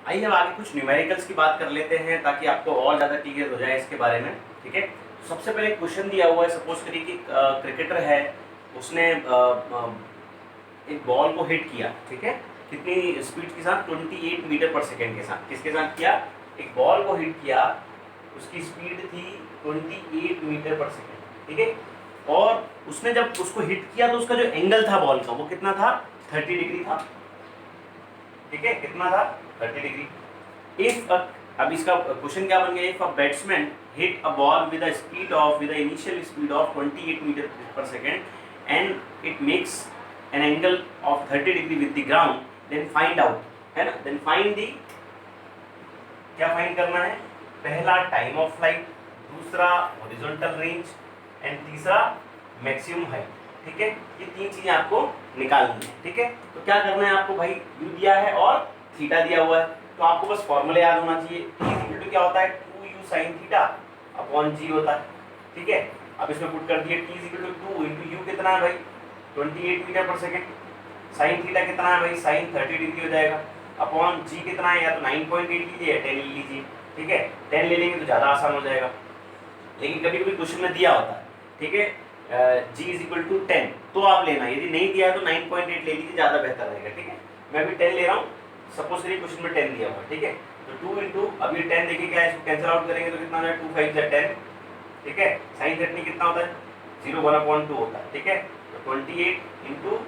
आइए अब आगे कुछ न्यूमेरिकल्स की बात कर लेते हैं ताकि आपको और ज़्यादा क्लियर हो जाए इसके बारे में। ठीक है, तो सबसे पहले क्वेश्चन दिया हुआ है, सपोज करिए कि क्रिकेटर है, उसने एक बॉल को हिट किया। ठीक है, कितनी स्पीड के साथ? 28 मीटर पर सेकेंड के साथ। किसके साथ किया? एक बॉल को हिट किया, उसकी स्पीड थी 28 मीटर पर सेकेंड। ठीक है, और उसने जब उसको हिट किया तो उसका जो एंगल था बॉल का वो कितना था? 30 डिग्री था। ठीक है, कितना था? 30 डिग्री। इफ अब इसका क्वेश्चन क्या बन गया? If a batsman hit a ball with initial speed of 28 metre per second and it makes an angle of 30 degree with the ground, then find out, है ना, देन फाइंड दी, क्या find करना है? पहला time of flight, दूसरा horizontal range and तीसरा maximum height. ठीक है, ये तीन चीजें आपको निकालनी है। ठीक है, तो क्या करना है आपको भाई? यू दिया है और थीटा दिया हुआ है, तो आपको बस फॉर्मूला याद होना चाहिए। T इक्वल टू क्या होता है? 2u sin theta upon g होता है। ठीक है, अब इसमें पुट कर दिए T equal to 2 into u कितना है भाई? 28 metre per second. Sine theta कितना है भाई? साइन 30 डिग्री हो जाएगा, अपॉन g कितना है? या तो 9.8 लीजिए या 10 ले लीजिए। ठीक है, 10 ले लेंगे तो ज़्यादा आसान हो जाएगा, लेकिन कभी कभी क्वेश्चन में दिया होता है। ठीक है, g इज इक्वल टू 10 तो आप लेना, यदि नहीं दिया है तो 9.8 ले लीजिए, ज़्यादा बेहतर रहेगा। ठीक है, मैं अभी 10 ले रहा हूँ, सपोज करिए क्वेश्चन में 10 दिया हुआ है। ठीक है, तो 2 इंटू, अब ये 10 देखिए क्या है, इसको कैंसिल आउट करेंगे तो कितना हो जाएगा? 2 5 जा 10। ठीक है, साइन 30 कितना होता है? 0 1/2 होता है। ठीक है, तो 28 इंटू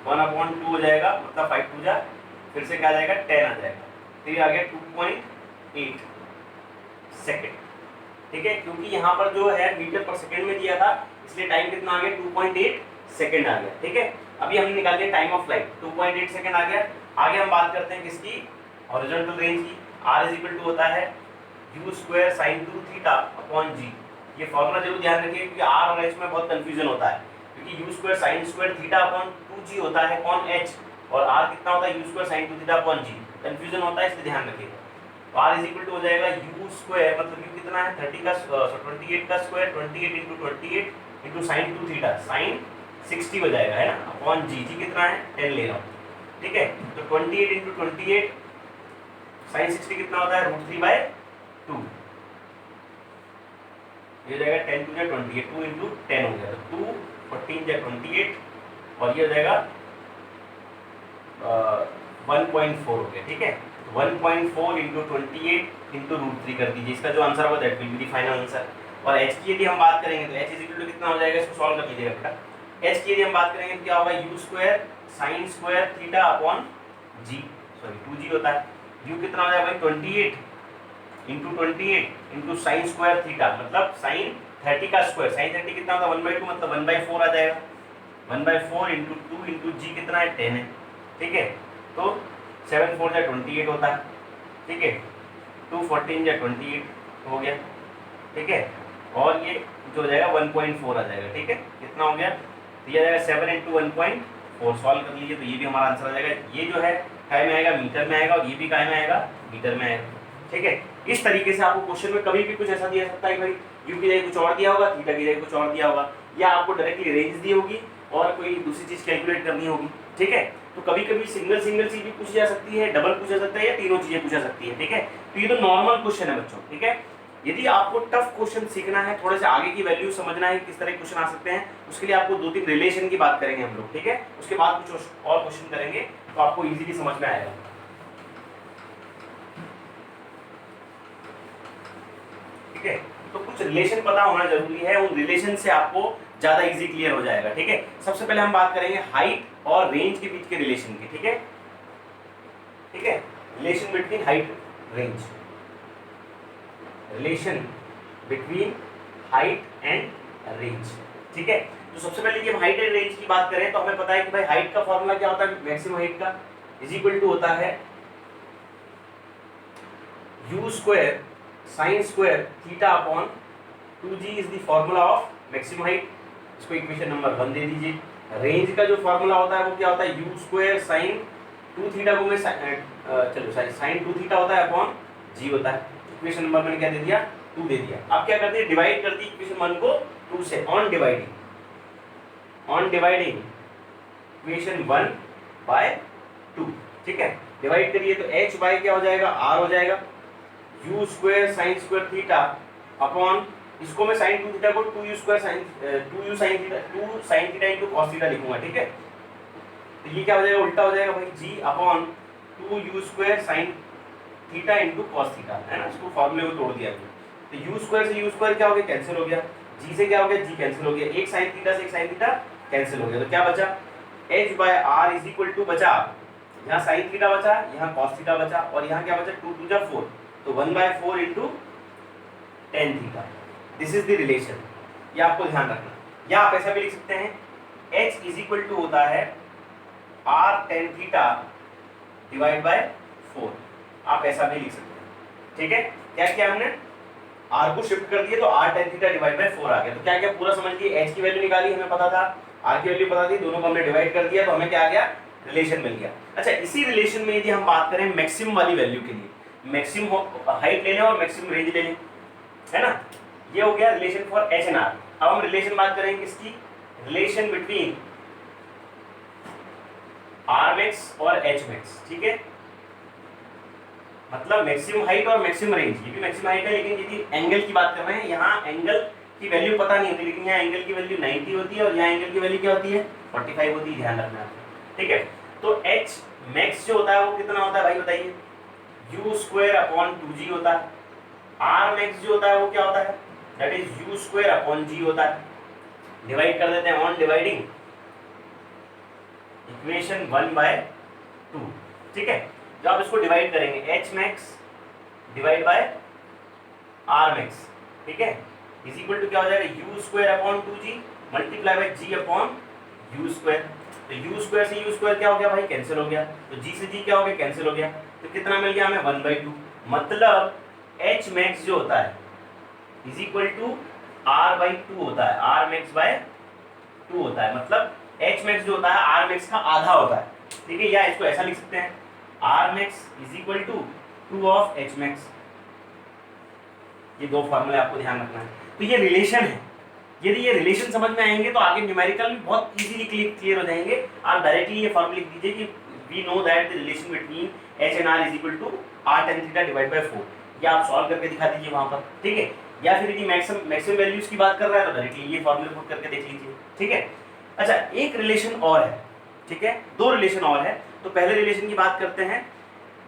1/2 हो जाएगा, मतलब 5 2 जा, फिर से क्या आ जाएगा? 10 आ जाएगा, तो ये आ गया 2.8 सेकेंड। ठीक है, क्योंकि यहाँ पर जो है मीटर पर सेकंड में दिया था, इसलिए टाइम कितना आ गया? 2.8 सेकंड आ गया। ठीक है, अभी हमने निकाल लिया टाइम ऑफ फ्लाइट, 2.8 सेकंड आ गया। आगे हम बात करते हैं किसकी? हॉरिजॉन्टल रेंज की। r इज इक्वल टू होता है u square sin 2 theta upon g। ये फॉर्मूला जरूर ध्यान रखिए, क्योंकि r और h में बहुत कंफ्यूजन होता है, क्योंकि u square sin square theta upon 2g होता है कौन? h, और r कितना होता है? u square sin 2 theta upon g। Confusion होता है, इसलिए ध्यान रखिएगा। तो r इज इक्वल टू हो जाएगा u स्क्वायर, मतलब u कितना है? 30 का 28 का square, 28 into 28 into sine 2 theta, sine 60 हो जाएगा, है ना, अपॉन g। g कितना है? 10 ले रहा हूँ। ठीक है, तो 28 इंटू 28 साइन 60 कितना होता है? √3/2। ये हो जाएगा 10 2 जा 28, 2 इंटू 10 हो गया, तो 2 14 जा 28, और ये हो जाएगा 1.4 हो गया। ठीक है, 1.4 इंटू 28 इंटू √3 कर दीजिए, इसका जो आंसर होगा that will be the final answer. और h की यदि हम बात करेंगे तो h इज इक्वल टू कितना हो जाएगा? इसको सॉल्व कर लीजिएगा बेटा। h की यदि हम बात करेंगे तो क्या होगा? u square sine square theta upon g, sorry 2g होता है। u कितना हो जाएगा भाई? 28 into 28 into sign square theta, मतलब साइन 30 का स्क्वायर, साइन 30 कितना होता है? 1/2, मतलब 1/4 आ जाएगा। 1/4 इंटू 2 इंटू जी कितना है? 10 है। ठीक है, तो 7 4 जा 28 होता है। ठीक है, 2 14 जा 28 हो गया। ठीक है, और ये जो हो जाएगा 1.4 आ जाएगा। ठीक है, कितना हो गया? तो ये आ जाएगा 7 इंटू 1.4, सॉल्व कर लीजिए तो ये भी हमारा आंसर आ जाएगा। ये जो है काय में आएगा? मीटर में आएगा, और ये भी काय में आएगा? मीटर में आएगा। ठीक है, इस तरीके से आपको क्वेश्चन में कभी भी कुछ ऐसा दिया सकता है भाई यू की जगह कुछ और दिया होगा, थीटा की जगह कुछ और दिया होगा, या आपको डायरेक्टली रेंज दी होगी और कोई दूसरी चीज कैलकुलेट करनी होगी। ठीक है, तो कभी कभी सिंगल चीज भी पूछी जा सकती है, डबल पूछा सकता है, या तीनों चीजें पूछा सकती है। ठीक है, तो ये तो नॉर्मल क्वेश्चन है बच्चों। ठीक है, यदि आपको टफ क्वेश्चन सीखना है, थोड़े से आगे की वैल्यू समझना है, किस तरह के क्वेश्चन आ सकते हैं, उसके लिए आपको 2-3 रिलेशन की बात करेंगे हम लोग। ठीक है, उसके बाद कुछ और क्वेश्चन करेंगे तो आपको इजीली समझ में आएगा। ठीक है, तो कुछ रिलेशन पता होना जरूरी है, उन रिलेशन से आपको ज्यादा इजी क्लियर हो जाएगा। ठीक है, सबसे पहले हम बात करेंगे हाइट और रेंज के बीच के रिलेशन की। ठीक है, ठीक है, relation between height range, relation between height and range. ठीक है, तो सबसे पहले जब हाइट एंड रेंज की बात करें तो हमें पता है कि भाई हाइट का फॉर्मूला क्या होता है? मैक्सिमम हाइट का इज इक्वल टू होता है u square sine square theta upon 2g is the formula of maximum height. इसको इक्वेशन नंबर 1 दे दीजिए। रेंज का जो फॉर्मूला होता है वो क्या होता है? u स्क्वायर साइन 2 थीटा को मैं चलो साइन 2 थीटा होता है अपॉन g होता है। इक्वेशन नंबर मैंने क्या दे दिया? 2 दे दिया। अब क्या करते हैं? डिवाइड कर दी इक्वेशन 1 को 2 से, ऑन डिवाइडिंग इक्वेशन 1 बाय 2। ठीक है, डिवाइड करिए तो h बाय क्या हो जाएगा, r हो जाएगा, u square sine square theta upon, इसको मैं साइन 2 थीटा को 2u square sine 2u sine theta 2 sine theta into cos theta लिखूंगा, ठीक है। तो ये क्या हो जाएगा, उल्टा हो जाएगा भाई, g upon 2u square sine theta into cos theta, है ना। इसको फार्मूले को तोड़ दिया तो u स्क्वायर से u स्क्वायर क्या हो गया, कैंसिल हो गया, g से क्या हो गया, g कैंसिल हो गया, एक साइन थीटा से एक साइन थीटा कैंसिल हो गया, तो क्या बचा, h by r is equal to, बचा यहाँ साइन थीटा बचा, यहाँ cos थीटा बचा, और यहाँ क्या बचा, 2 2 जा 4, तो 1/4 into tan theta. This is the relation, ये आपको ध्यान रखना। या आप ऐसा भी लिख सकते हैं, h इज इक्वल टू होता है r tan theta divide by 4, आप ऐसा भी लिख सकते हैं, ठीक है। क्या किया हमने, r को शिफ्ट कर दिए तो r tan theta divide by 4 आ गया। तो क्या क्या पूरा समझ लिए, h की वैल्यू निकाली, हमें पता था, r की वैल्यू पता थी, दोनों को हमने डिवाइड कर दिया तो हमें क्या आ गया, रिलेशन मिल गया। अच्छा, इसी रिलेशन में यदि हम बात करें मैक्सिमम वाली वैल्यू के लिए, मैक्सिमम हाइट ले लें और मैक्सिमम रेंज ले लें, है ना, ये हो गया relation for h and r। अब हम रिलेशन बात करेंगे किसकी, रिलेशन बिटवीन r मैक्स और h मैक्स, ठीक है। मतलब मैक्सिमम हाइट और मैक्सिमम रेंज, ये भी मैक्सिमम हाइट है, लेकिन यदि एंगल की बात कर रहे हैं, यहाँ एंगल की वैल्यू पता नहीं होती, लेकिन यहाँ एंगल की वैल्यू 90 होती है और यहाँ एंगल की वैल्यू क्या होती है, 45 होती है, ध्यान रखना है, ठीक है। तो h मैक्स जो होता है वो कितना होता है भाई बताइए, u स्क्वायर अपॉन 2g होता है। r मैक्स जो होता है वो क्या होता है, that is u square upon g होता है। डिवाइड कर देते हैं ऑन डिवाइडिंग इक्वेशन 1/2, ठीक है। जब आप इसको डिवाइड करेंगे h max divide by r max, ठीक है, इज इक्वल टू क्या हो जाएगा, u square upon 2g multiply by g upon u square. तो u स्क्वायर से u स्क्वायर क्या हो गया भाई, कैंसिल हो गया, तो g से g क्या हो गया, कैंसिल हो गया, तो कितना मिल गया हमें, 1/2। मतलब h मैक्स जो होता है इज इक्वल टू r/2 होता है, r मैक्स बाय 2 होता है। मतलब h मैक्स जो होता है r मैक्स का आधा होता है, ठीक है। या इसको ऐसा लिख सकते हैं, r max is equal to 2 of h max. ये दो फॉर्मूले आपको ध्यान रखना है। तो ये रिलेशन है, यदि ये रिलेशन समझ में आएंगे तो आगे न्यूमेरिकल भी बहुत इजीली क्लियर हो जाएंगे। आप डायरेक्टली ये फॉर्मूला लिख दीजिए कि we know that the relation between h and r is equal to r tan theta divide by 4। ये आप सॉल्व करके दिखा दीजिए वहां पर, ठीक है। या फिर यदि मैक्सिमम वैल्यूज की बात कर रहा है तो डायरेक्टली ये फॉर्मूला पुट करके देख लीजिए, ठीक है। अच्छा, एक रिलेशन और है, ठीक है, दो रिलेशन और है। तो पहले रिलेशन की बात करते हैं।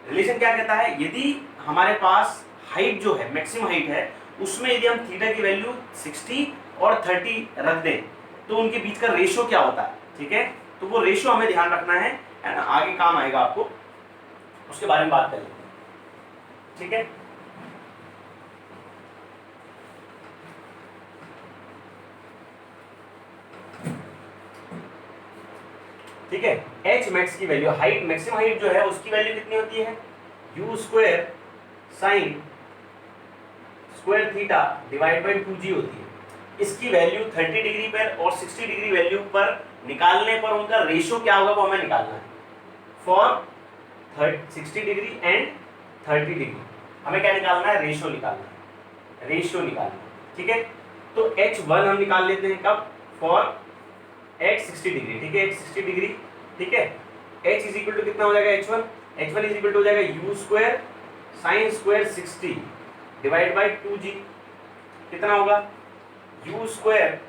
रिलेशन क्या कहता है, यदि हमारे पास हाइट जो है, मैक्सिमम हाइट है, उसमें यदि हम थीटा की वैल्यू 60 और 30 रख दें तो उनके बीच का रेशियो क्या होता है, ठीक है। तो वो रेशियो हमें ध्यान रखना है ना, आगे काम आएगा आपको, उसके बारे में बात करेंगे, ठीक है। ठीक है, h मैक्स की वैल्यू, हाइट मैक्सिमम हाइट जो है उसकी वैल्यू कितनी होती है, u square sine square theta divide bye 2g होती है। इसकी वैल्यू 30 डिग्री पर और 60 डिग्री वैल्यू पर निकालने पर उनका रेशियो क्या होगा वो हमें निकालना है। फॉर 60 डिग्री एंड 30 डिग्री हमें क्या निकालना है, रेशियो निकालना है, रेशियो निकालना है, ठीक है। तो h1 हम निकाल लेते हैं कब, फॉर h 60 डिग्री, ठीक है, h 60 डिग्री, ठीक है। h इज इक्वल टू कितना हो जाएगा, h1 इज इक्वल टू हो जाएगा u square sine square 60 divide by 2g, कितना होगा, u स्क्वायर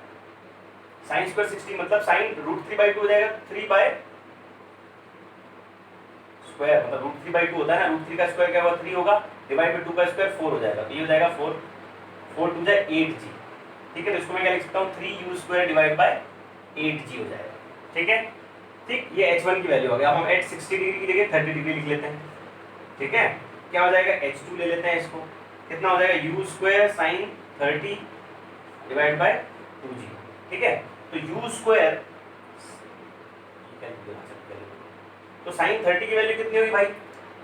साइन स्क्वायर 60 मतलब साइन √3/2 हो जाएगा, 3 बाय स्क्वायर मतलब √3/2 होता है ना, √3 का स्क्वायर क्या होगा 3 होगा, डिवाइड बाय 2 का स्क्वायर 4 हो जाएगा, तो ये हो जाएगा 4 2 जाए 8g, ठीक है। तो इसको मैं क्या लिख सकता हूँ, 3u square divide by 8g हो जाएगा, ठीक है। ठीक, ये h1 की वैल्यू हो गया। अब हम h 60 डिग्री की जगह 30 डिग्री लिख लेते हैं, ठीक है। क्या हो जाएगा, h2 ले लेते हैं, इसको कितना हो जाएगा, u square sign 30 divide by 2g, ठीक है। तो u स्क्वायर तो साइन 30 की वैल्यू कितनी होगी भाई,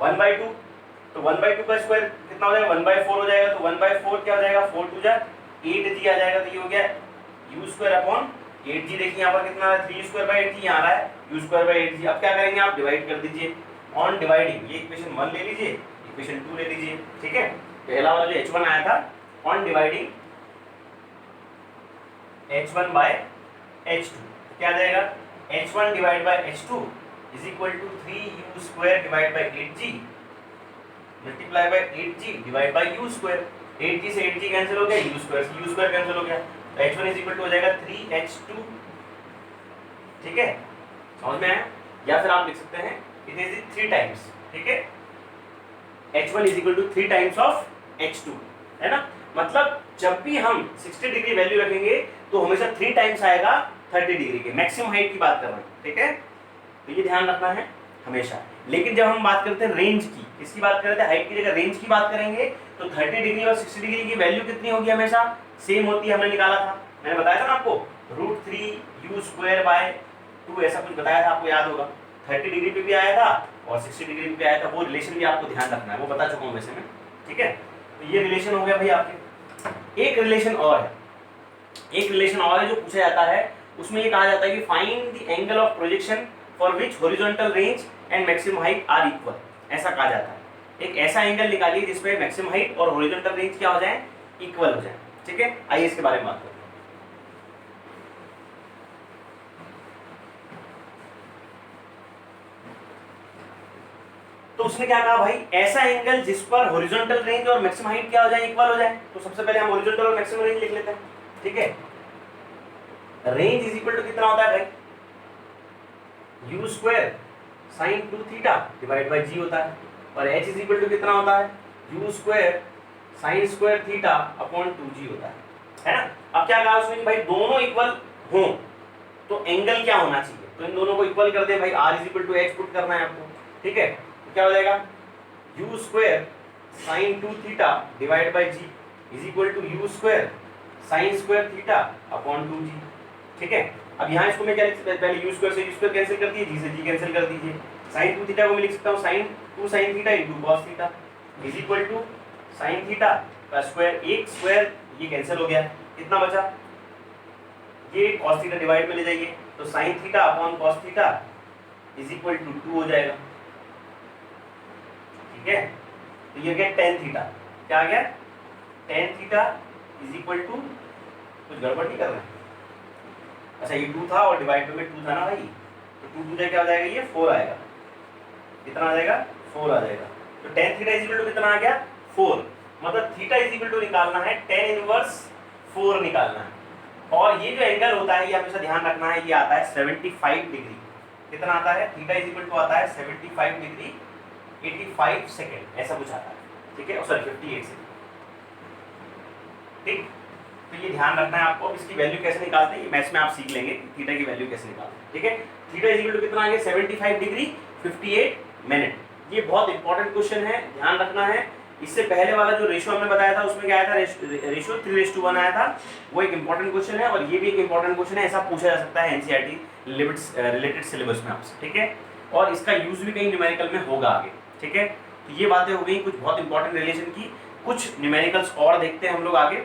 1/2, तो 1/2 का स्क्वायर कितना हो जाएगा, 1/4 हो जाएगा, तो 1/4 क्या हो जाएगा, 4 2 जा 8g आ जाएगा, तो ये हो गया u स्क्वायर अपॉन 8g। देखिए यहाँ पर कितना है, 3 स्क्वायर बाय 8g यहाँ आ रहा है, u स्क्वायर बाय 8g। अब क्या करेंगे, आप डिवाइड कर दीजिए ऑन डिवाइडिंग, ये इक्वेशन 1 ले लीजिए, इक्वेशन 2 ले लीजिए, ठीक है। पहला वाला जो h1 आया था on dividing h1 bye h2 क्या आ जाएगा, h1 divide by h2 is equal to 3u square divide by 8g multiply by 8g divide by u square. 8g से 8g कैंसिल हो गया, u स्क्वायर से u स्क्वायर कैंसिल हो गया, तो h1 इज इक्वल टू हो जाएगा 3h2। ठीक है, समझ में आया? या फिर आप लिख सकते हैं इट इज 3 टाइम्स। ठीक है, h1 is equal to 3 times of h2, है ना? मतलब जब भी हम 60 डिग्री वैल्यू रखेंगे तो हमेशा 3 टाइम्स आएगा 30 डिग्री के। मैक्सिमम हाइट की बात कर रहे हैं, ठीक है, तो ये ध्यान रखना है हमेशा। लेकिन जब हम बात करते हैं रेंज की, किसकी बात कर रहे थे, हाइट की जगह रेंज की बात करेंगे, तो 30 डिग्री और 60 डिग्री की वैल्यू कितनी होगी, हमेशा सेम होती है। हमने निकाला था, मैंने बताया था ना आपको, √3u स्क्वायर बाय 2 ऐसा कुछ बताया था, आपको याद होगा। 30 डिग्री पे भी आया था और 60 डिग्री पे भी आया था, वो रिलेशन भी आपको ध्यान रखना है, वो बता चुका हूँ वैसे मैं। ठीक है, तो ये रिलेशन हो गया भाई आपके। एक रिलेशन और है, एक रिलेशन और है जो पूछा जाता है, उसमें ये कहा जाता है कि find the angle of projection for which horizontal range and maximum height are equal. ऐसा कहा जाता है, एक ऐसा एंगल निकालिए जिसमें मैक्सिमम हाइट और हॉरिजॉन्टल रेंज क्या हो जाए, इक्वल हो जाए। ठीक है, आइए इसके बारे में बात करते हैं। तो उसने क्या कहा भाई, ऐसा एंगल जिस पर हॉरिजॉन्टल रेंज और मैक्सिमम हाइट क्या हो जाए, इक्वल हो जाए। तो सबसे पहले हम हॉरिजॉन्टल और मैक्सिमम रेंज लिख लेते हैं। ठीक है, रेंज इज इक्वल टू कितना होता है भाई, u square sine 2 theta divide by g होता है, और h इज इक्वल टू कितना होता है, u square sine square theta upon 2g होता है ना? अब क्या कहा उसने, भाई दोनों इक्वल हो तो एंगल क्या होना चाहिए, तो इन दोनों को इक्वल कर दे भाई, r is equal to h put करना है आपको। ठीक है, तो क्या हो जाएगा, u square sine 2 theta divide by g is equal to u square sine square theta upon 2g। ठीक है, अब यहाँ इसको मैं क्या लिख सकता हूँ, पहले u स्क्वायर से u स्क्वायर कैंसिल कर दीजिए, g से g कैंसिल कर दीजिए। साइन 2 थीटा को मैं लिख सकता हूँ sine 2 sine theta into cos theta is equal to sine theta का स्क्वायर, एक स्क्वायर ये कैंसिल हो गया, कितना बचा, ये cos थीटा डिवाइड में ले जाइए, तो sine theta upon cos theta is equal to 2 हो जाएगा। ठीक है, तो ये गया tan थीटा, क्या आ गया, tan theta is equal to, कुछ गड़बड़ नहीं कर रहे हैं, अच्छा ये 2 था और डिवाइड में 2 था ना भाई, तो 2 2 क्या हो जाएगा, ये 4 आएगा, कितना आ जाएगा, 4 आ जाएगा। तो tan theta is equal to कितना आ गया, 4, मतलब थीटा इज इक्वल टू निकालना है tan इनवर्स 4 निकालना है। और ये जो एंगल होता है, ये हमेशा ध्यान रखना है, ये आता है 75 डिग्री। कितना आता है, थीटा इज इक्वल टू आता है 75 डिग्री 85 सेकेंड, ऐसा कुछ आता है। ठीक है, सॉरी 58 सेकेंड। ठीक, तो ये ध्यान रखना है आपको। इसकी वैल्यू कैसे निकालते हैं, ये मैथ्स में आप सीख लेंगे, थीटा की वैल्यू कैसे निकालते हैं। ठीक है, थीटा इज इक्वल टू कितना आ गया, 75 डिग्री 58 मिनट। ये बहुत इंपॉर्टेंट क्वेश्चन है, ध्यान रखना है। इससे पहले वाला जो रेशियो हमने बताया था, उसमें क्या आया था, रेशियो 3:1 आया था, वो एक इंपॉर्टेंट क्वेश्चन है, और ये भी एक इंपॉर्टेंट क्वेश्चन है, ऐसा पूछा जा सकता है एनसीईआरटी रिलेटेड सिलेबस में आपसे। ठीक है, और इसका यूज भी कहीं न्यूमेरिकल में होगा आगे। ठीक है, तो ये बातें हो गई कुछ बहुत इंपॉर्टेंट रिलेशन की। कुछ न्यूमेरिकल्स और देखते हैं हम लोग आगे।